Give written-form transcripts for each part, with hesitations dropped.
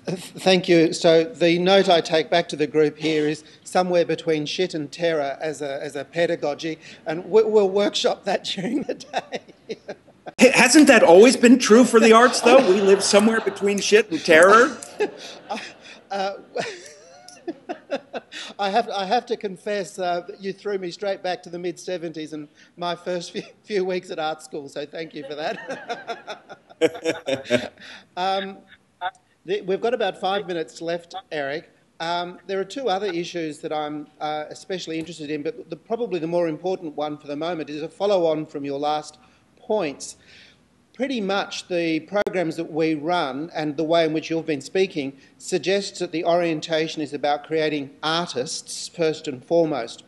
Thank you. So the note I take back to the group here is somewhere between shit and terror as a pedagogy, and we'll workshop that during the day. Hasn't that always been true for the arts, though? We live somewhere between shit and terror. I have to confess that you threw me straight back to the mid-70s and my first few weeks at art school, so thank you for that. We've got about 5 minutes left, Eric. There are two other issues that I'm especially interested in, but probably the more important one for the moment is a follow-on from your last points. Pretty much the programs that we run and the way in which you've been speaking suggests that the orientation is about creating artists first and foremost.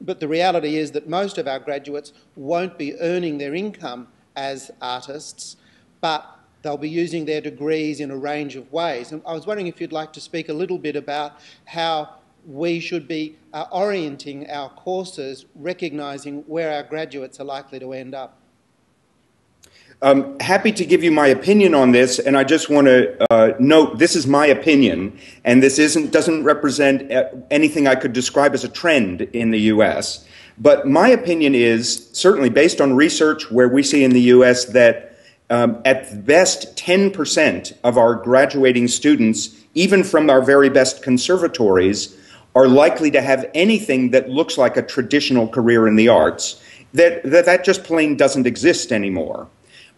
But the reality is that most of our graduates won't be earning their income as artists, but they'll be using their degrees in a range of ways. And I was wondering if you'd like to speak a little bit about how we should be orienting our courses, recognising where our graduates are likely to end up. Happy to give you my opinion on this, and I just want to note this is my opinion, and this doesn't represent anything I could describe as a trend in the U.S. But my opinion is, certainly based on research where we see in the U.S. that at best 10% of our graduating students, even from our very best conservatories, are likely to have anything that looks like a traditional career in the arts, that just plain doesn't exist anymore.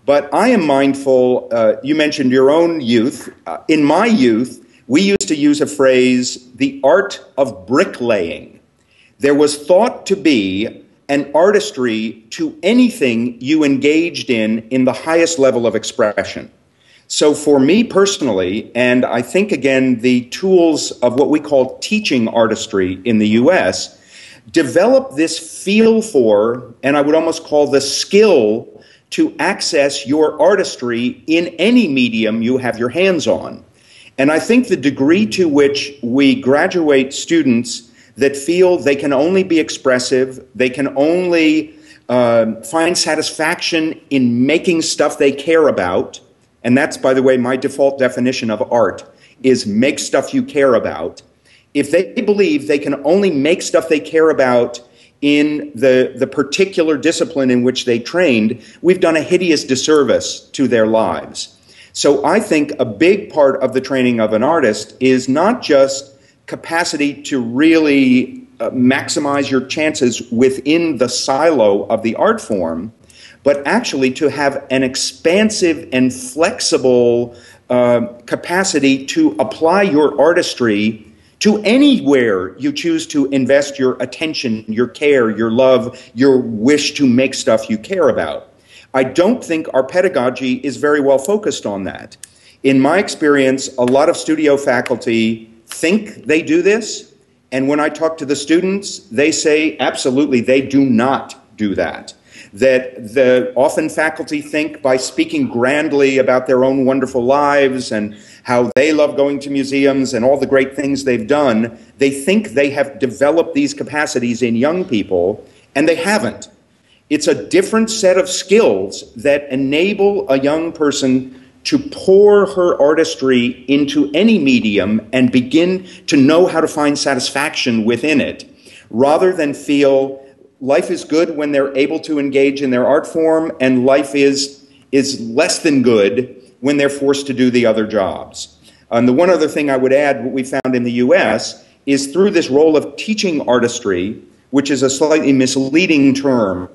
But I am mindful, you mentioned your own youth. In my youth, we used to use a phrase, the art of bricklaying. There was thought to be an artistry to anything you engaged in the highest level of expression. So for me personally, and I think again the tools of what we call teaching artistry in the US, develop this feel for, and I would almost call the skill to access your artistry in any medium you have your hands on. And I think the degree to which we graduate students that feel they can only be expressive, they can only find satisfaction in making stuff they care about, and that's, by the way, my default definition of art, is make stuff you care about. If they believe they can only make stuff they care about in the particular discipline in which they trained, we've done a hideous disservice to their lives. So I think a big part of the training of an artist is not just capacity to really maximize your chances within the silo of the art form, but actually to have an expansive and flexible capacity to apply your artistry to anywhere you choose to invest your attention, your care, your love, your wish to make stuff you care about. I don't think our pedagogy is very well focused on that. In my experience, a lot of studio faculty think they do this, and when I talk to the students, they say absolutely they do not do that. That often faculty think by speaking grandly about their own wonderful lives and how they love going to museums and all the great things they've done, they think they have developed these capacities in young people, and they haven't. It's a different set of skills that enable a young person to pour her artistry into any medium and begin to know how to find satisfaction within it, rather than feel life is good when they're able to engage in their art form, and life is less than good when they're forced to do the other jobs. And the one other thing I would add, what we found in the US, is through this role of teaching artistry, which is a slightly misleading term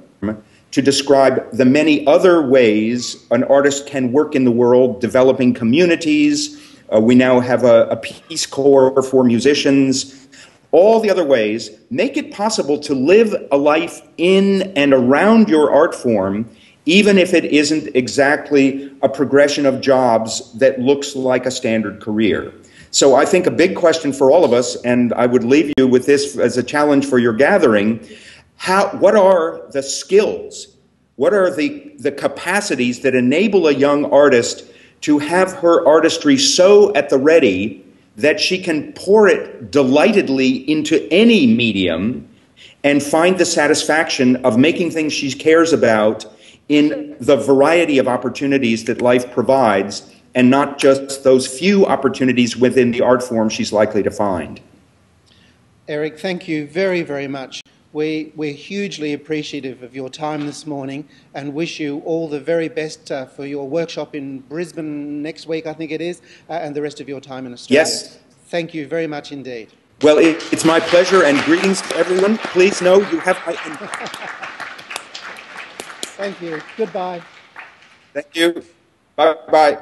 to describe the many other ways an artist can work in the world, developing communities. We now have a Peace Corps for musicians. All the other ways make it possible to live a life in and around your art form, even if it isn't exactly a progression of jobs that looks like a standard career. So I think a big question for all of us, and I would leave you with this as a challenge for your gathering, what are the skills, what are the capacities that enable a young artist to have her artistry so at the ready that she can pour it delightedly into any medium and find the satisfaction of making things she cares about in the variety of opportunities that life provides, and not just those few opportunities within the art form she's likely to find. Eric, thank you very, very much. We're hugely appreciative of your time this morning and wish you all the very best for your workshop in Brisbane next week, I think it is, and the rest of your time in Australia. Yes. Thank you very much indeed. Well, it's my pleasure, and greetings to everyone. Please know you have my... Thank you. Goodbye. Thank you. Bye-bye.